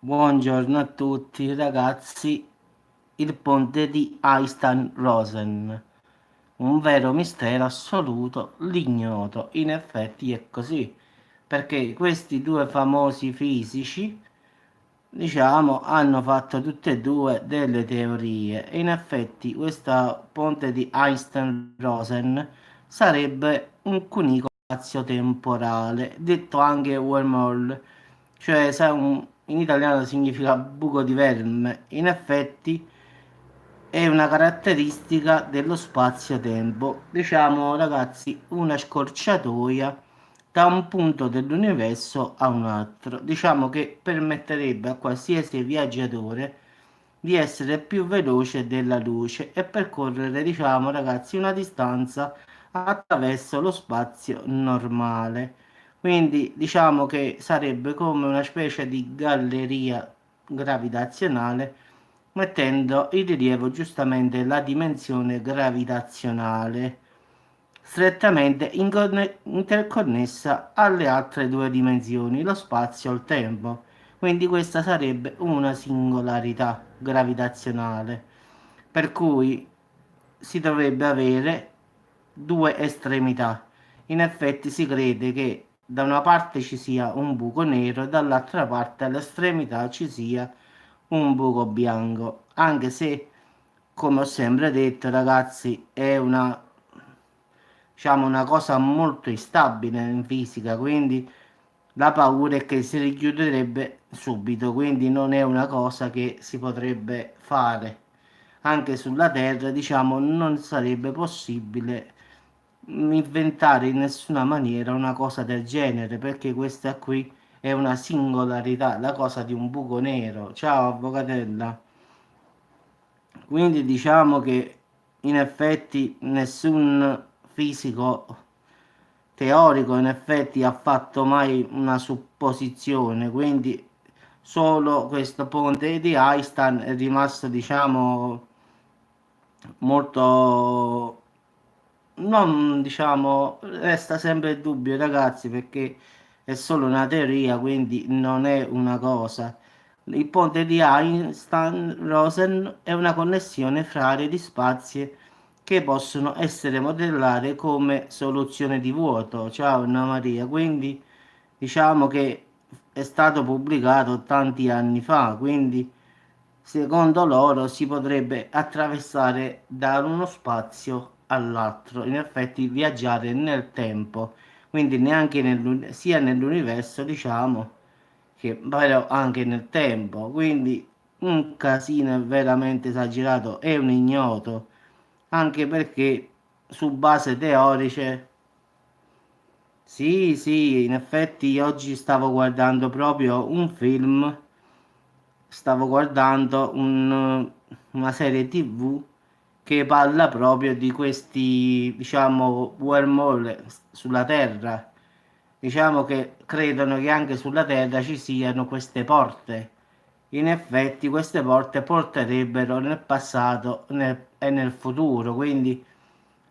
Buongiorno a tutti ragazzi, il ponte di Einstein-Rosen, un vero mistero assoluto, l'ignoto. In effetti è così, perché questi due famosi fisici, diciamo, hanno fatto tutte e due delle teorie e in effetti questo ponte di Einstein-Rosen sarebbe un cunicolo spazio-temporale, detto anche wormhole, cioè in italiano significa buco di verme. In effetti è una caratteristica dello spazio-tempo, diciamo ragazzi, una scorciatoia da un punto dell'universo a un altro. Diciamo che permetterebbe a qualsiasi viaggiatore di essere più veloce della luce e percorrere, diciamo ragazzi, una distanza attraverso lo spazio normale. Quindi diciamo che sarebbe come una specie di galleria gravitazionale, mettendo in rilievo giustamente la dimensione gravitazionale, strettamente interconnessa alle altre due dimensioni, lo spazio e il tempo. Quindi questa sarebbe una singolarità gravitazionale, per cui si dovrebbe avere due estremità. In effetti si crede che da una parte ci sia un buco nero e dall'altra parte all'estremità ci sia un buco bianco, anche se, come ho sempre detto, ragazzi, è diciamo, una cosa molto instabile in fisica, quindi la paura è che si richiuderebbe subito, quindi non è una cosa che si potrebbe fare. Anche sulla Terra, diciamo, non sarebbe possibile inventare in nessuna maniera una cosa del genere, perché questa qui è una singolarità, la cosa di un buco nero. Ciao, avvocatella. Quindi diciamo che in effetti nessun fisico teorico in effetti ha fatto mai una supposizione, quindi solo questo ponte di Einstein è rimasto, diciamo, molto, non diciamo, resta sempre il dubbio, ragazzi, perché è solo una teoria, quindi non è una cosa. Il ponte di Einstein-Rosen è una connessione fra aree di spazi che possono essere modellate come soluzione di vuoto. Ciao Anna Maria, quindi diciamo che è stato pubblicato tanti anni fa, quindi secondo loro si potrebbe attraversare da uno spazio all'altro, in effetti viaggiare nel tempo, quindi neanche sia nell'universo, diciamo, che però anche nel tempo, quindi un casino veramente esagerato, è un ignoto, anche perché su base teoriche, sì, sì, in effetti oggi stavo guardando proprio un film, stavo guardando una serie TV che parla proprio di questi, diciamo, wormhole sulla Terra. Diciamo che credono che anche sulla Terra ci siano queste porte. In effetti queste porte porterebbero nel passato e nel futuro, quindi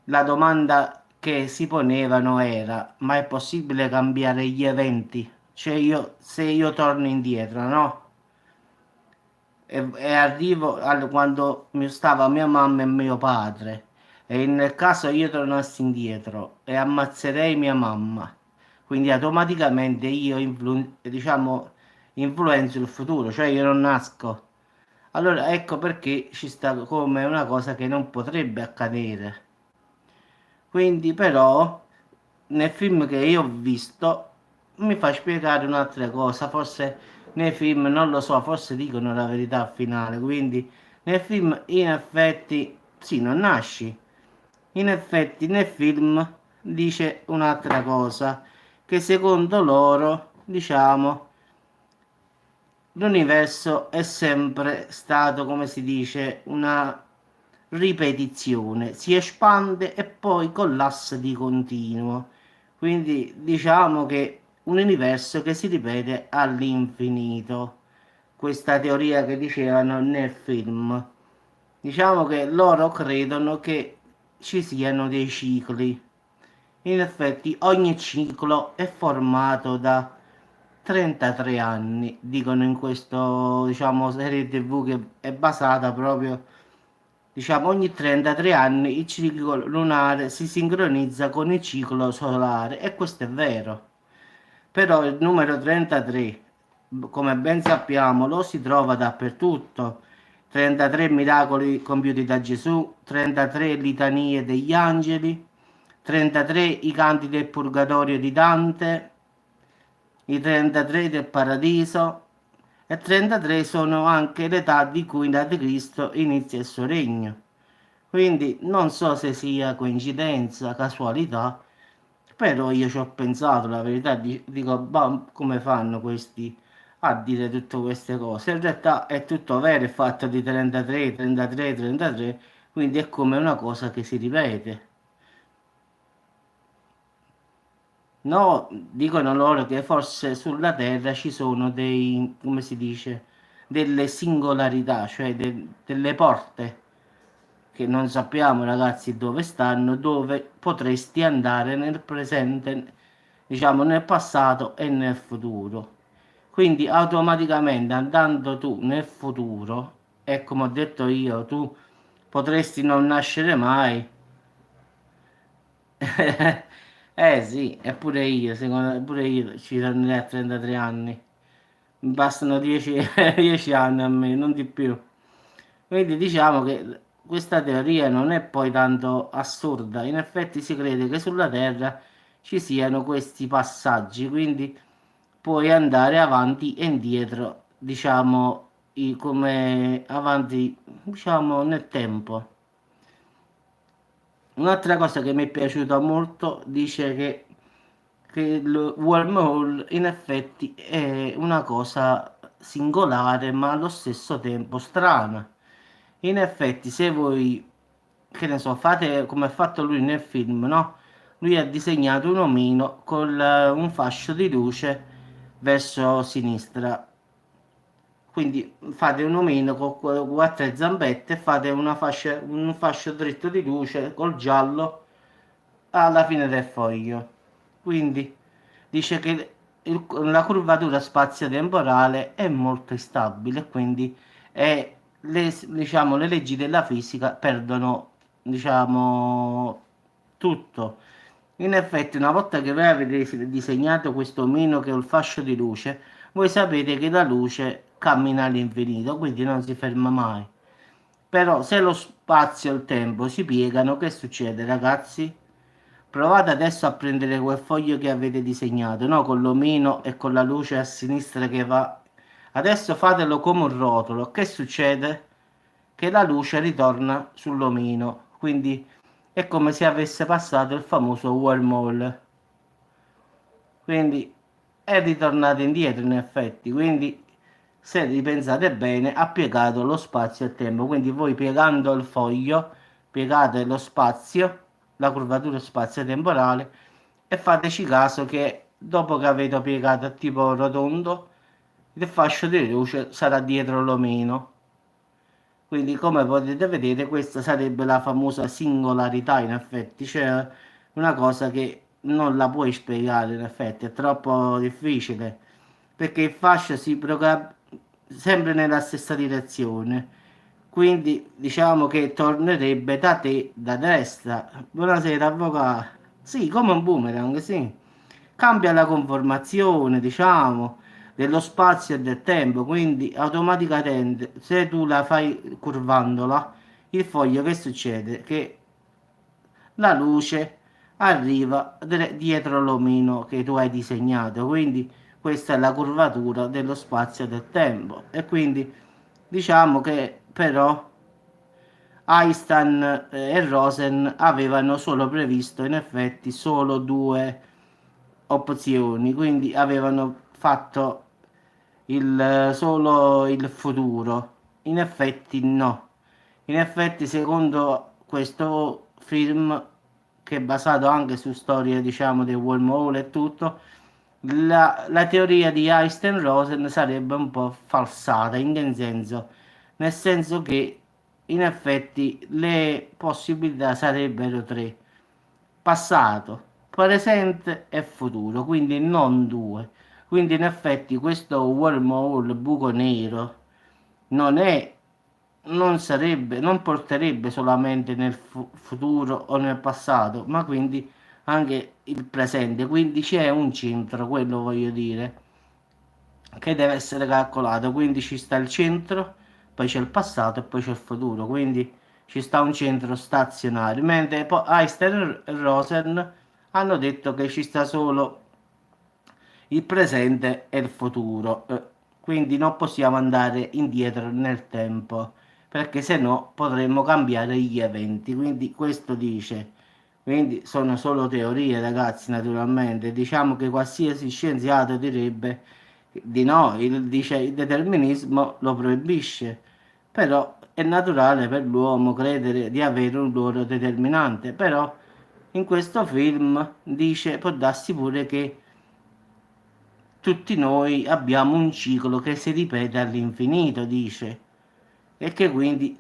la domanda che si ponevano era: ma è possibile cambiare gli eventi? Cioè se io torno indietro, no? E arrivo quando mi stava mia mamma e mio padre. E nel caso io tornassi indietro e ammazzerei mia mamma, quindi automaticamente io diciamo, influenzo il futuro, cioè io non nasco. Allora ecco perché ci sta come una cosa che non potrebbe accadere. Quindi però nel film che io ho visto mi fa spiegare un'altra cosa, forse nei film non lo so, forse dicono la verità finale, quindi nel film in effetti sì, non nasci. In effetti nel film dice un'altra cosa, che secondo loro, diciamo, l'universo è sempre stato, come si dice, una ripetizione, si espande e poi collassa di continuo. Quindi diciamo che un universo che si ripete all'infinito. Questa teoria che dicevano nel film. Diciamo che loro credono che ci siano dei cicli. In effetti ogni ciclo è formato da 33 anni, dicono in questo, diciamo, serie TV che è basata proprio, diciamo, ogni 33 anni il ciclo lunare si sincronizza con il ciclo solare e questo è vero. Però il numero 33, come ben sappiamo, lo si trova dappertutto. 33 miracoli compiuti da Gesù, 33 litanie degli angeli, 33 i canti del purgatorio di Dante, i 33 del paradiso e 33 sono anche l'età di cui l'anticristo inizia il suo regno. Quindi non so se sia coincidenza, casualità, però io ci ho pensato, la verità, dico, "Bah, come fanno questi a dire tutte queste cose?" In realtà è tutto vero, il fatto di 33, 33, 33, quindi è come una cosa che si ripete. No, dicono loro che forse sulla Terra ci sono dei, come si dice, delle singolarità, cioè delle porte che non sappiamo, ragazzi, dove stanno, dove potresti andare nel presente, diciamo nel passato e nel futuro. Quindi automaticamente andando tu nel futuro, e come ho detto io, tu potresti non nascere mai. Sì, eppure io, secondo me, pure io ci tornerei a 33 anni. Mi bastano 10, 10 anni a me, non di più. Quindi diciamo che questa teoria non è poi tanto assurda. In effetti si crede che sulla Terra ci siano questi passaggi, quindi puoi andare avanti e indietro, diciamo, come avanti, diciamo, nel tempo. Un'altra cosa che mi è piaciuta molto dice che il wormhole in effetti è una cosa singolare ma allo stesso tempo strana. In effetti, se voi, che ne so, fate come ha fatto lui nel film, no? Lui ha disegnato un omino con un fascio di luce verso sinistra. Quindi fate un omino con quattro zampette e fate un fascio dritto di luce col giallo alla fine del foglio. Quindi dice che la curvatura spazio-temporale è molto instabile, quindi diciamo, le leggi della fisica perdono, diciamo, tutto. In effetti, una volta che voi avete disegnato questo omino che è un fascio di luce, voi sapete che la luce cammina all'infinito, quindi non si ferma mai. Però se lo spazio e il tempo si piegano, che succede, ragazzi? Provate adesso a prendere quel foglio che avete disegnato, no? Con l'omino e con la luce a sinistra che va. Adesso fatelo come un rotolo. Che succede? Che la luce ritorna sull'omino. Quindi è come se avesse passato il famoso wormhole. Quindi è ritornato indietro in effetti. Quindi se ripensate bene, ha piegato lo spazio e il tempo. Quindi voi piegando il foglio, piegate lo spazio, la curvatura spazio-temporale e fateci caso che dopo che avete piegato tipo rotondo, il fascio di luce sarà dietro l'omino. Quindi, come potete vedere, questa sarebbe la famosa singolarità, in effetti, cioè una cosa che non la puoi spiegare, in effetti, è troppo difficile, perché il fascio si propaga sempre nella stessa direzione. Quindi diciamo che tornerebbe da te, da destra. Buonasera, avvocato. Sì, come un boomerang, sì. Cambia la conformazione, diciamo, dello spazio e del tempo, quindi automaticamente se tu la fai curvandola, il foglio che succede? Che la luce arriva dietro l'omino che tu hai disegnato, quindi questa è la curvatura dello spazio e del tempo e quindi diciamo che però Einstein e Rosen avevano solo previsto in effetti solo due opzioni, quindi avevano fatto solo il futuro. In effetti no. In effetti, secondo questo film, che è basato anche su storie, diciamo, del wormhole e tutto, la teoria di Einstein-Rosen sarebbe un po' falsata. In che senso? Nel senso che in effetti le possibilità sarebbero tre: passato, presente e futuro, quindi non due. Quindi in effetti questo wormhole, buco nero, non è, non sarebbe, non porterebbe solamente nel futuro o nel passato, ma quindi anche il presente. Quindi c'è un centro, quello voglio dire, che deve essere calcolato. Quindi ci sta il centro, poi c'è il passato e poi c'è il futuro. Quindi ci sta un centro stazionario. Mentre poi Einstein e Rosen hanno detto che ci sta solo il presente e il futuro. Quindi non possiamo andare indietro nel tempo, perché se no potremmo cambiare gli eventi. Quindi questo dice. Quindi sono solo teorie, ragazzi, naturalmente. Diciamo che qualsiasi scienziato direbbe di no, dice il determinismo lo proibisce, però è naturale per l'uomo credere di avere un ruolo determinante. Però in questo film dice, può darsi pure che tutti noi abbiamo un ciclo che si ripete all'infinito, dice, e che quindi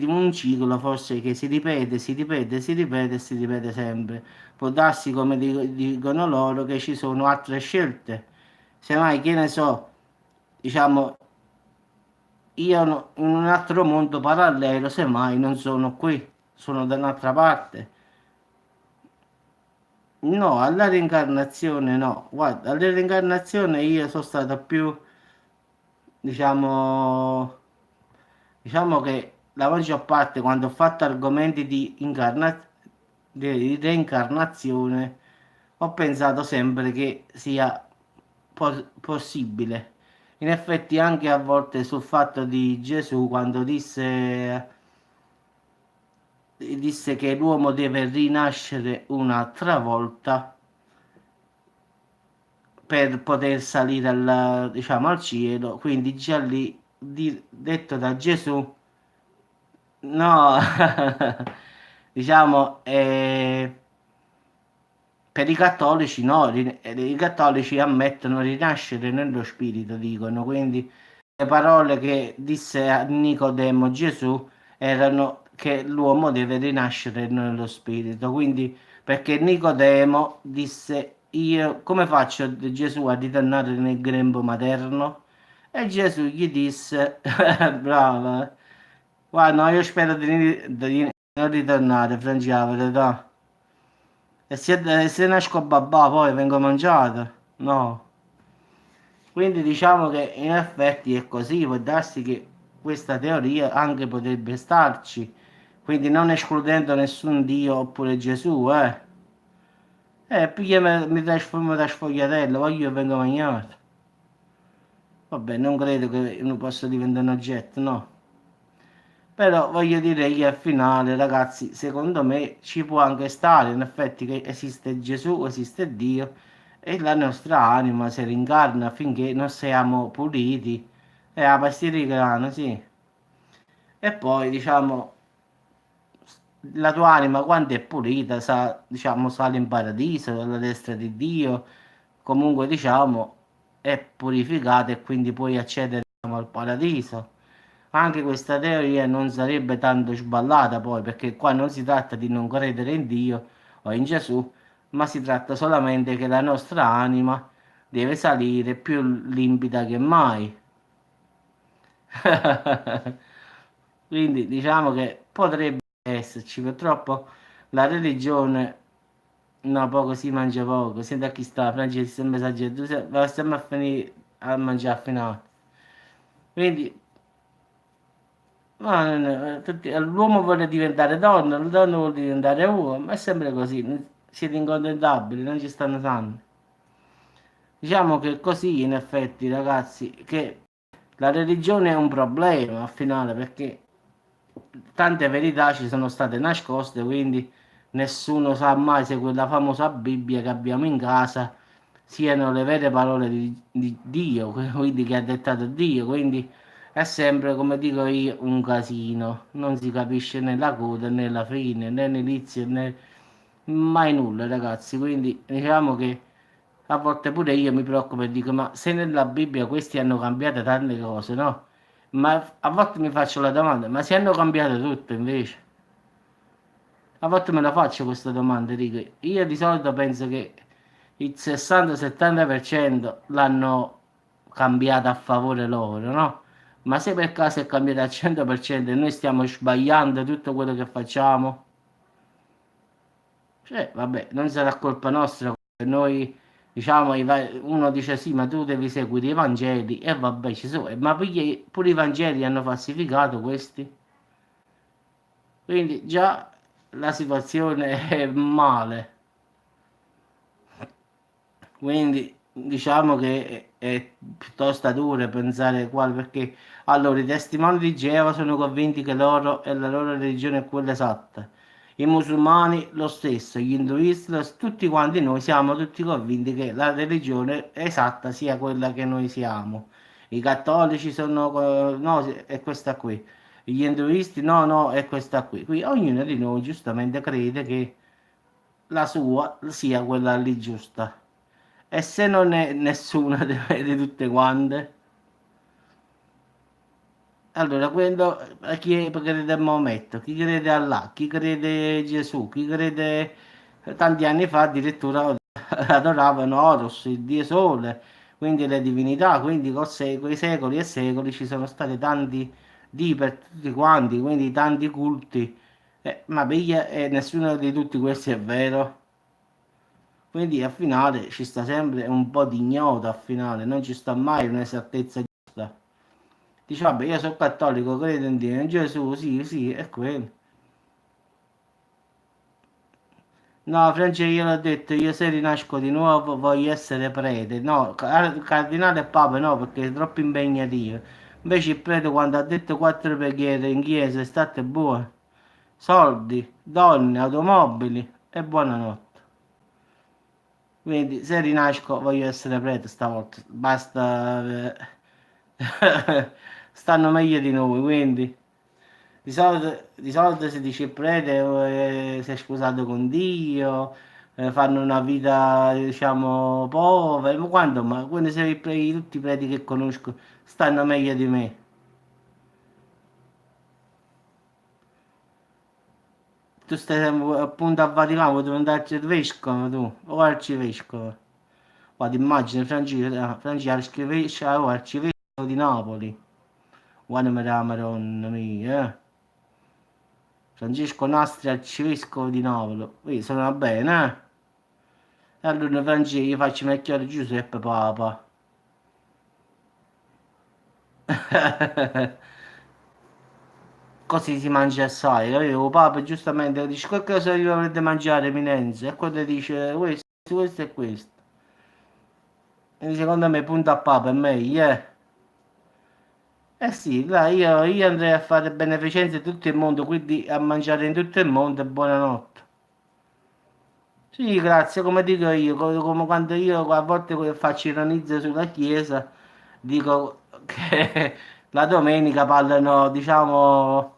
un ciclo forse che si ripete, si ripete, si ripete e si ripete sempre. Può darsi, come dicono loro, che ci sono altre scelte. Semmai, che ne so, diciamo, io in un altro mondo parallelo, semmai non sono qui, sono da un'altra parte. No, alla reincarnazione no. Guarda, alla reincarnazione io sono stato più, diciamo, diciamo che la maggior parte quando ho fatto argomenti di reincarnazione ho pensato sempre che sia possibile. In effetti anche a volte sul fatto di Gesù quando disse che l'uomo deve rinascere un'altra volta per poter salire diciamo, al cielo, quindi già lì detto da Gesù. No, diciamo, per i cattolici no, i cattolici ammettono di rinascere nello spirito, dicono, quindi le parole che disse a Nicodemo Gesù erano che l'uomo deve rinascere nello spirito, quindi perché Nicodemo disse io come faccio Gesù a ritornare nel grembo materno? E Gesù gli disse, brava, guarda, no, io spero di non ritornare, Francia, la verità. E se nasco babà poi vengo mangiato? No. Quindi diciamo che in effetti è così, può darsi che questa teoria anche potrebbe starci, quindi non escludendo nessun Dio oppure Gesù, eh. Mi trasformo da sfogliatello, voglio e vengo mangiato. Vabbè, non credo che uno possa diventare un oggetto, no. Però voglio dire che al finale, ragazzi, secondo me ci può anche stare, in effetti, che esiste Gesù, esiste Dio, e la nostra anima si rincarna finché non siamo puliti. È la pastiglia di grano, sì. E poi, diciamo, la tua anima quando è pulita, diciamo, sale in paradiso, alla destra di Dio, comunque, diciamo, è purificata e quindi puoi accedere, diciamo, al paradiso. Anche questa teoria non sarebbe tanto sballata poi, perché qua non si tratta di non credere in Dio o in Gesù, ma si tratta solamente che la nostra anima deve salire più limpida che mai. Quindi diciamo che potrebbe esserci, purtroppo la religione, no, poco si mangia poco. Senta chi sta, Francesco, sempre esagerato, va sempre a finire a mangiare a finale. Quindi l'uomo vuole diventare donna, la donna vuole diventare uomo, è sempre così, siete incontentabili, non ci stanno santi. Diciamo che così in effetti, ragazzi, che la religione è un problema al finale perché tante verità ci sono state nascoste, quindi nessuno sa mai se quella famosa Bibbia che abbiamo in casa siano le vere parole di Dio, quindi che ha dettato Dio, quindi è sempre, come dico io, un casino, non si capisce né la coda né la fine, né l'inizio né mai nulla, ragazzi, quindi diciamo che a volte pure io mi preoccupo e dico, ma se nella Bibbia questi hanno cambiato tante cose, no? Ma a volte mi faccio la domanda, ma se hanno cambiato tutto invece? A volte me la faccio questa domanda, dico, io di solito penso che il 60-70% l'hanno cambiato a favore loro, no? Ma se per caso è cambiato al 100% e noi stiamo sbagliando tutto quello che facciamo, cioè, vabbè, non sarà colpa nostra. Noi diciamo, uno dice sì, ma tu devi seguire i Vangeli e vabbè, ci sono, ma pure i Vangeli hanno falsificato questi. Quindi già la situazione è male. Quindi diciamo che è piuttosto dura pensare quale, perché allora i testimoni di Geova sono convinti che loro e la loro religione è quella esatta. I musulmani lo stesso, gli induisti, tutti quanti noi siamo tutti convinti che la religione esatta sia quella che noi siamo. I cattolici sono, no, è questa qui. Gli induisti, no, no, è questa qui. Qui ognuno di noi giustamente crede che la sua sia quella lì giusta. E se non è nessuna di tutte quante, allora quello chi crede a Maometto, chi crede a Allah, chi crede a Gesù, chi crede tanti anni fa addirittura adoravano Horus, il dio sole, quindi le divinità, quindi con i secoli e secoli ci sono stati tanti dì per tutti quanti, quindi tanti culti. Ma piglia, nessuno di tutti questi è vero. Quindi al finale ci sta sempre un po' di ignoto, al finale non ci sta mai un'esattezza giusta. Dice, vabbè, io sono cattolico, credo in Dio, in Gesù, sì, sì, è quello. No, Francesco, io l'ho detto, io se rinasco di nuovo voglio essere prete. No, cardinale e papa no, perché è troppo impegnativo. Invece il prete quando ha detto quattro preghiere in chiesa, state buone. Soldi, donne, automobili e buonanotte. Quindi se rinasco voglio essere prete stavolta. Basta. Stanno meglio di noi, quindi di solito si dice il prete si è sposato con Dio, fanno una vita diciamo povera, ma quando sei tutti i preti che conosco stanno meglio di me. Tu stai sempre appunto a Vaticano, devi andarci al vescovo tu, o arcivescovo. Guarda, immagina Francesco arcivescovo di Napoli. Guarda la Madonna mia, Francesco Nastri, arcivescovo di Napoli. Sono bene, eh? E allora Francesco, io faccio Melchiorre Giuseppe Papa. Così si mangia assai, capito? Papa giustamente dice, che cosa io avrete mangiare, eminenza? E quello dice, questo e questo. E secondo me punta a Papa è meglio, eh? Eh sì, dai, io andrei a fare beneficenza in tutto il mondo, quindi a mangiare in tutto il mondo e buonanotte. Sì, grazie, come dico io, come quando io a volte faccio ironizzo sulla Chiesa, dico che la domenica parlano, diciamo,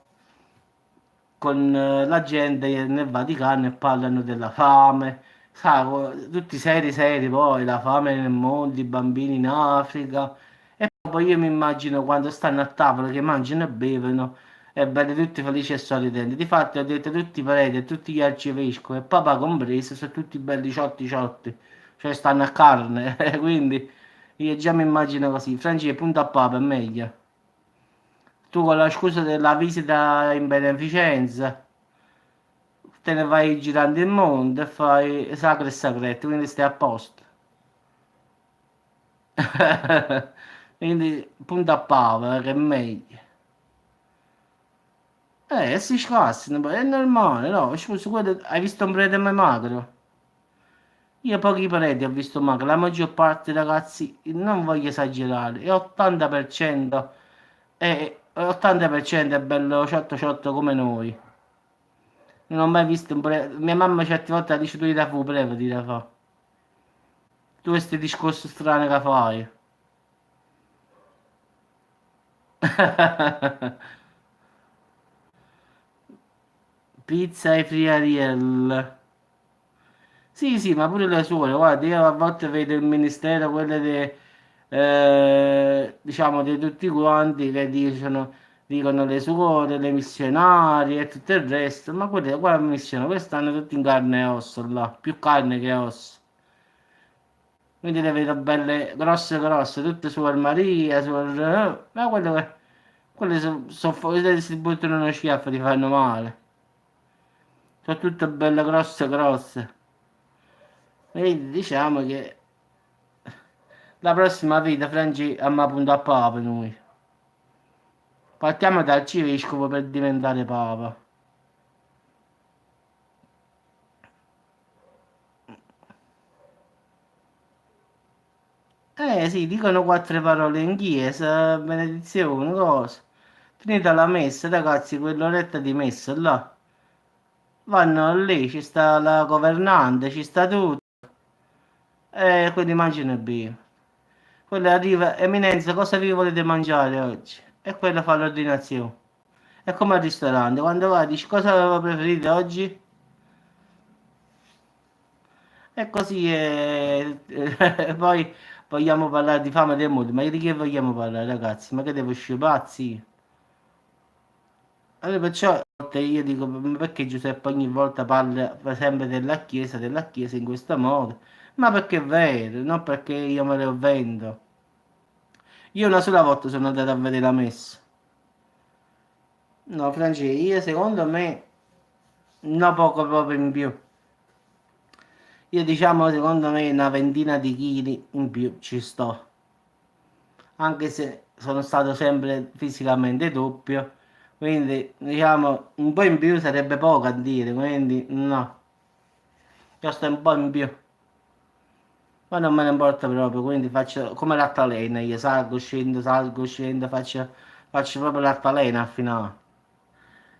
con la gente nel Vaticano e parlano della fame, sa, tutti seri seri poi, la fame nel mondo, i bambini in Africa. E poi io mi immagino quando stanno a tavola che mangiano e bevono e belli tutti felici e sorridenti. Difatti ho detto tutti i preti e tutti gli arcivescovi e papà compreso sono tutti belli ciotti ciotti, cioè stanno a carne, quindi io già mi immagino così. Francesco, punta a papa è meglio. Tu con la scusa della visita in beneficenza te ne vai girando il mondo e fai sacro e sagretto, quindi stai a posto. Quindi punta a papa che è meglio. Si scassano, poi è normale, no? Scusa, hai visto un prete mai magro? Io pochi preti ho visto magro, la maggior parte ragazzi, non voglio esagerare, è 80%, 80% è bello ciotto ciotto come noi. Non ho mai visto un prete, mia mamma certe volte dice tu da fu prete, ti da fa. Tu questi discorsi strani che fai. Pizza e friariel. Sì, sì, ma pure le suore, guarda, io a volte vedo il ministero, quelle diciamo, di tutti quanti che dicono le suore, le missionarie e tutto il resto, ma quelle, quale missione? Queste stanno tutti in carne e osso là, più carne che osso. quindi le vedo belle grosse grosse, tutte su Maria, ma quelle sono si buttano uno schiaffo, ti fanno male. Sono tutte belle grosse grosse. Quindi diciamo che la prossima vita, Franci, a me punta a Papa noi. Partiamo dal Civescovo per diventare Papa. Sì, dicono quattro parole in chiesa, benedizione, cosa. Finita la messa, ragazzi, quell'oretta di messa là. Vanno lì, ci sta la governante, ci sta tutto. E quindi mangiano e bevono. Quello arriva, Eminenza, cosa vi volete mangiare oggi? E quello fa l'ordinazione. È come al ristorante, quando vai dici cosa preferite oggi? E così poi vogliamo parlare di fame del mondo. Ma di che vogliamo parlare, ragazzi? Ma che devo uscire pazzi? Allora, perciò a volte io dico, ma perché Giuseppe ogni volta parla sempre della Chiesa in questo modo? Ma perché è vero, non perché io me lo vendo. Io una sola volta sono andato a vedere la messa. No, Francesco, io secondo me, no poco proprio in più. Io diciamo, secondo me, una ventina di chili in più ci sto. Anche se sono stato sempre fisicamente doppio. Quindi, diciamo, un po' in più sarebbe poco a dire, quindi no. Io sto un po' in più. Ma non me ne importa proprio, quindi faccio come l'altalena, io salgo, scendo, faccio proprio l'altalena al finale.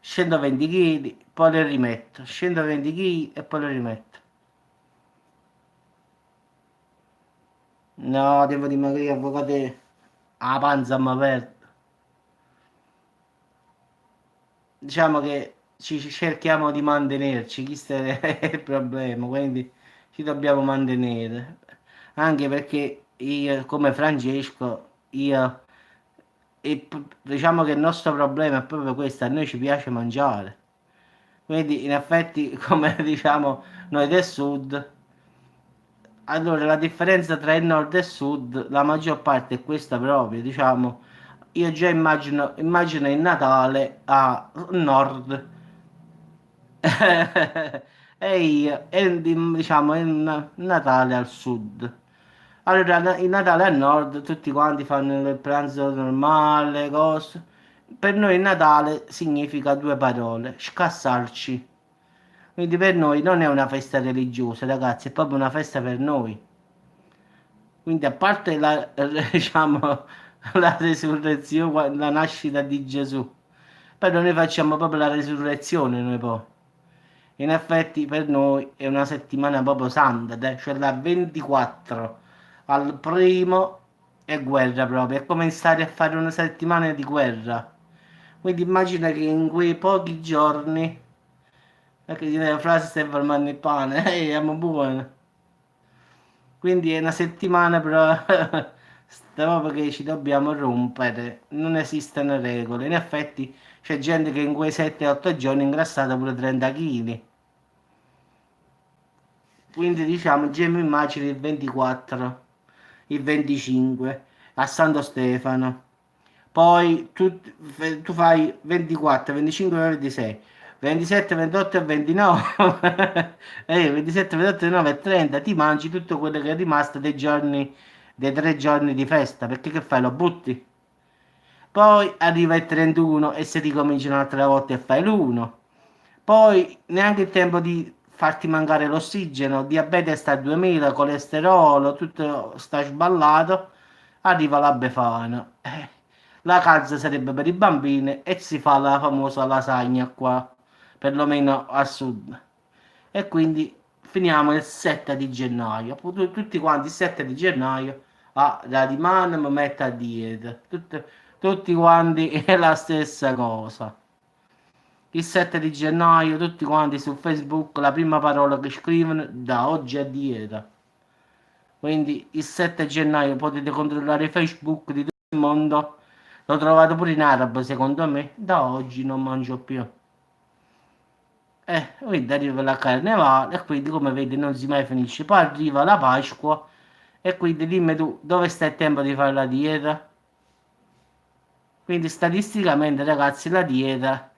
120 kg, poi le rimetto. 120 kg e poi le rimetto. No, devo dimagrire, avvocate. La panza mi aperta. Diciamo che ci cerchiamo di mantenerci, questo è il problema, quindi ci dobbiamo mantenere. Anche perché io, come Francesco, diciamo che il nostro problema è proprio questo, a noi ci piace mangiare. Quindi in effetti, come diciamo noi del sud, allora la differenza tra il nord e il sud, la maggior parte è questa proprio, diciamo, io già immagino il Natale a nord diciamo il Natale al sud. Allora, il Natale al nord tutti quanti fanno il pranzo normale, cose. Per noi il Natale significa due parole, scassarci. Quindi per noi non è una festa religiosa, ragazzi, è proprio una festa per noi. Quindi a parte diciamo, la resurrezione, la nascita di Gesù, però noi facciamo proprio la resurrezione noi poi. In effetti per noi è una settimana proprio santa, cioè dal 24 al primo è guerra proprio, è come stare a fare una settimana di guerra. Quindi immagina che in quei pochi giorni, perché la frase stai formando il pane, siamo buoni. Quindi è una settimana però proprio che ci dobbiamo rompere, non esistono regole. In effetti c'è gente che in quei 7-8 giorni è ingrassata pure 30 kg. Quindi diciamo, già mi immagino il 24, il 25 a Santo Stefano. Poi tu fai 24, 25 e 26, 27, 28 e 29, 27, 28, 29 e 30, ti mangi tutto quello che è rimasto dei giorni, dei 3 giorni di festa, perché che fai? Lo butti? Poi arriva il 31 e se ti cominci un'altra volta e fai l'1. Poi neanche il tempo di farti mancare l'ossigeno, diabete sta a 2000, colesterolo, tutto sta sballato, arriva la Befana. La calza sarebbe per i bambini e si fa la famosa lasagna qua, perlomeno al sud. E quindi finiamo il 7 di gennaio. Tutti quanti il 7 di gennaio da rimane mi metto a dieta. Tutti quanti è la stessa cosa. Il 7 di gennaio tutti quanti su Facebook la prima parola che scrivono da oggi a dieta. Quindi il 7 gennaio potete controllare Facebook di tutto il mondo. L'ho trovato pure in arabo secondo me. Da oggi non mangio più. Quindi arriva la carnevale e quindi come vedi non si mai finisce. Poi arriva la Pasqua E quindi dimmi tu, dove sta il tempo di fare la dieta? Quindi statisticamente, ragazzi, la dieta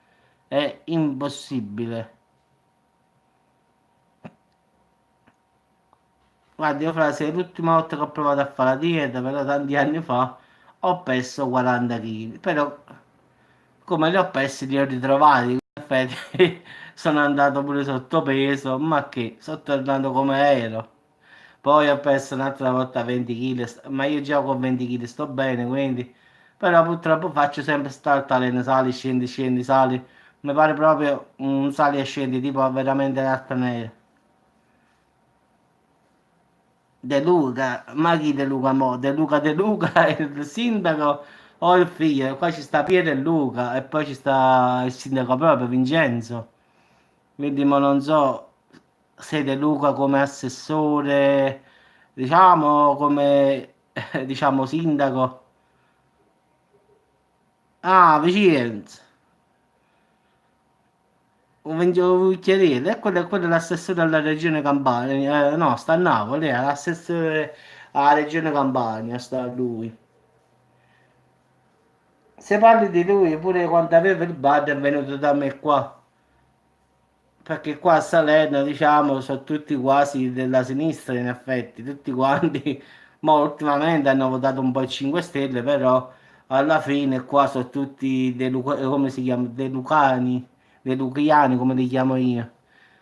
è impossibile. Guarda, io frase, l'ultima volta che ho provato a fare la dieta, però tanti anni fa, ho perso 40 kg. Però come li ho persi li ho ritrovati. In effetti sono andato pure sotto peso, ma che sono tornato come ero. Poi ho perso un'altra volta 20 kg, ma io già con 20 kg sto bene, quindi. Però purtroppo faccio sempre start alene, sali, scendi, scendi, sali. Mi pare proprio un sali e scendi, tipo veramente l'alternare. De Luca, ma chi De Luca mo? De Luca è il sindaco o il figlio? Qua ci sta Piero e Luca e poi ci sta il sindaco proprio Vincenzo. Quindi mo non so se De Luca come assessore, diciamo come diciamo sindaco. Ah, Vicenza. Un bicchierino, e quello è l'assessore alla regione Campania. No, sta a Napoli, è l'assessore alla regione Campania, sta lui. Se parli di lui, pure quando aveva il bar è venuto da me qua, perché qua a Salerno, diciamo, sono tutti quasi della sinistra, in effetti, tutti quanti, ma ultimamente hanno votato un po' i 5 Stelle, però alla fine qua sono tutti come si chiama? De Lucani, De Luciani, come li chiamo io.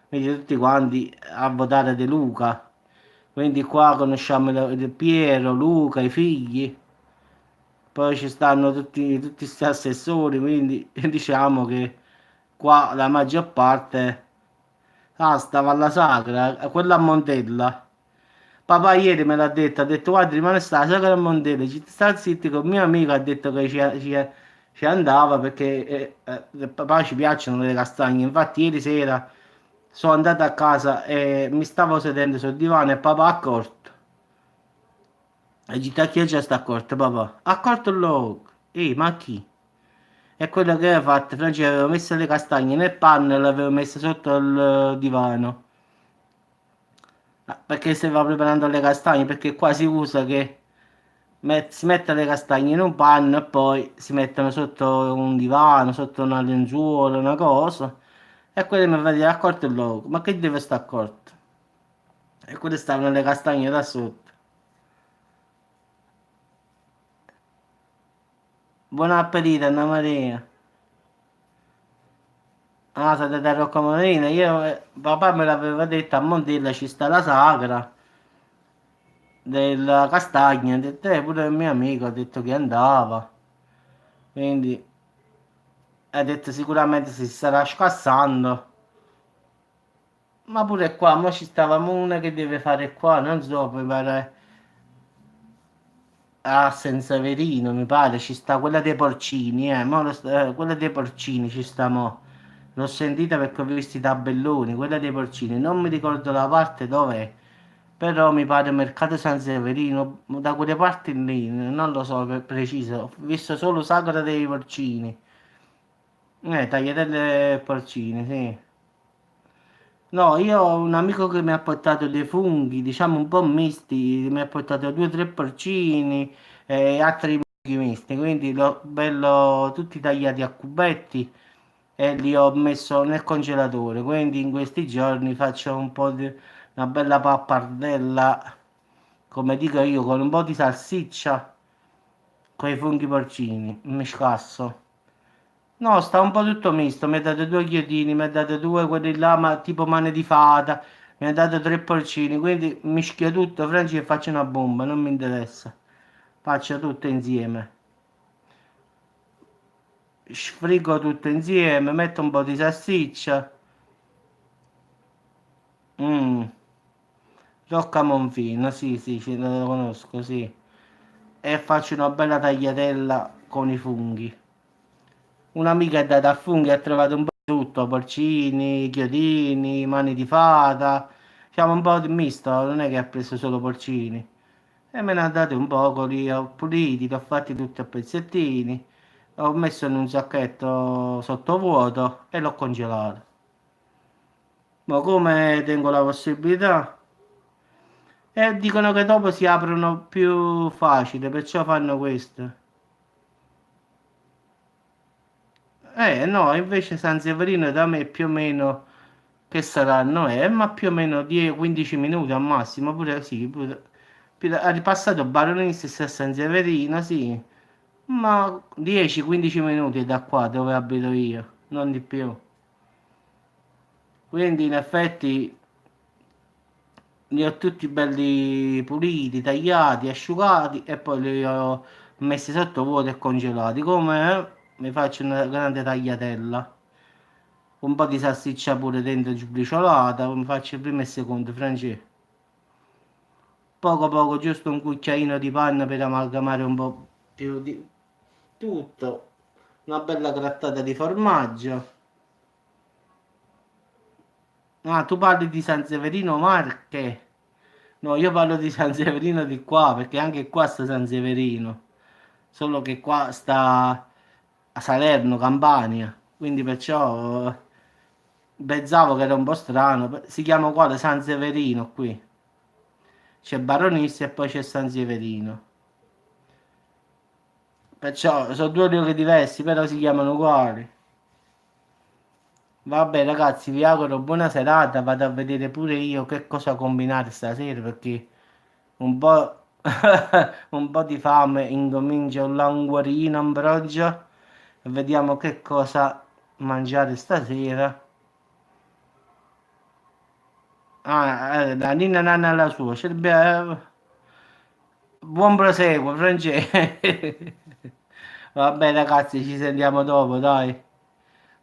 Quindi tutti quanti a votare De Luca. Quindi qua conosciamo il Piero, Luca, i figli. Poi ci stanno tutti questi assessori, quindi diciamo che qua la maggior parte stava alla Sagra, quella a Montella. Papà ieri me l'ha detto, ha detto guarda rimane sta la Sagra a Montella, ci sta zitti con mio amico, ha detto che ci andava perché papà ci piacciono le castagne, infatti ieri sera sono andato a casa e mi stavo sedendo sul divano e papà ha accorto. E già chi è già sta accorto, papà? Ha accorto il logo. Ma chi? È quello che aveva fatto. Francia aveva messo le castagne nel panno e le aveva messe sotto il divano. Perché stava preparando le castagne? Perché qua si usa che si mette le castagne in un panno e poi si mettono sotto un divano, sotto una lenzuola, una cosa. E quello mi va a dire, accorto il logo. Ma che deve stare accorto? E quelle stavano le castagne da sotto. Buon appetito, Anna Maria. Ah, siete da Rocca Marina. Io, papà me l'aveva detto, a Montella ci sta la sagra della castagna. Ha detto, pure il mio amico ha detto che andava. Quindi ha detto sicuramente si starà scassando. Ma pure qua, mo ci stavamo una che deve fare qua, non so, mi pare a San Severino, mi pare, ci sta quella dei porcini, quella dei porcini ci sta mo. L'ho sentita perché ho visto i tabelloni, quella dei porcini, non mi ricordo la parte dov'è, però mi pare Mercato San Severino, da quelle parti lì, non lo so per preciso, ho visto solo Sagra dei porcini, tagliatelle e porcini, sì. No, io ho un amico che mi ha portato dei funghi, diciamo un po' misti, mi ha portato due o tre porcini e altri funghi misti, quindi l'ho bello tutti tagliati a cubetti e li ho messo nel congelatore, quindi in questi giorni faccio un po' di una bella pappardella, come dico io, con un po' di salsiccia, con i funghi porcini, mi scasso. No, sta un po' tutto misto. Mi ha dato due chiodini, mi ha dato due quelli là, ma tipo mani di fata. Mi ha dato tre porcini, quindi mischio tutto, Franci, e faccio una bomba, non mi interessa. Faccio tutto insieme. Sfriggo tutto insieme, metto un po' di salsiccia. Mmm, Rocca Monfino, sì, sì, lo conosco, sì. E faccio una bella tagliatella con i funghi. Un'amica è andata a funghi e ha trovato un po' di tutto, porcini, chiodini, mani di fata, diciamo un po' di misto, non è che ha preso solo porcini. E me ne ha dati un po', li ho puliti, li ho fatti tutti a pezzettini, ho messo in un sacchetto sottovuoto e l'ho congelato. Ma come tengo la possibilità? E dicono che dopo si aprono più facile, perciò fanno questo. No, invece San Severino da me più o meno, che saranno, ma più o meno 10-15 minuti al massimo, pure sì, pure, ha ripassato Baronissi a San Severino, sì, ma 10-15 minuti da qua dove abito io, non di più. Quindi in effetti li ho tutti belli puliti, tagliati, asciugati e poi li ho messi sotto vuoto e congelati. Come mi faccio una grande tagliatella, un po' di salsiccia pure dentro sbriciolata, mi faccio il primo e il secondo, francese. Poco poco, giusto un cucchiaino di panna per amalgamare un po' più di tutto. Una bella grattata di formaggio. Ah, tu parli di San Severino Marche? No, io parlo di San Severino di qua, perché anche qua sta San Severino. Solo che qua sta a Salerno, Campania. Quindi perciò pensavo che era un po' strano. Si chiama uguale San Severino qui. C'è Baronissa e poi c'è San Severino. Perciò sono due luoghi diversi, però si chiamano uguali. Vabbè ragazzi, vi auguro buona serata, vado a vedere pure io che cosa combinare stasera perché un po', un po' di fame incomincia un languorino, ambrogio e vediamo che cosa mangiare stasera. La ninna nanna la sua, buon proseguo, Francesco. Vabbè ragazzi, ci sentiamo dopo, dai.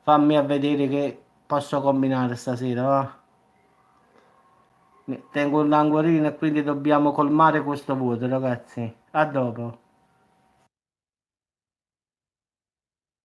Fammi a vedere che posso combinare stasera, va? Tengo un languorino e quindi dobbiamo colmare questo vuoto, ragazzi. A dopo.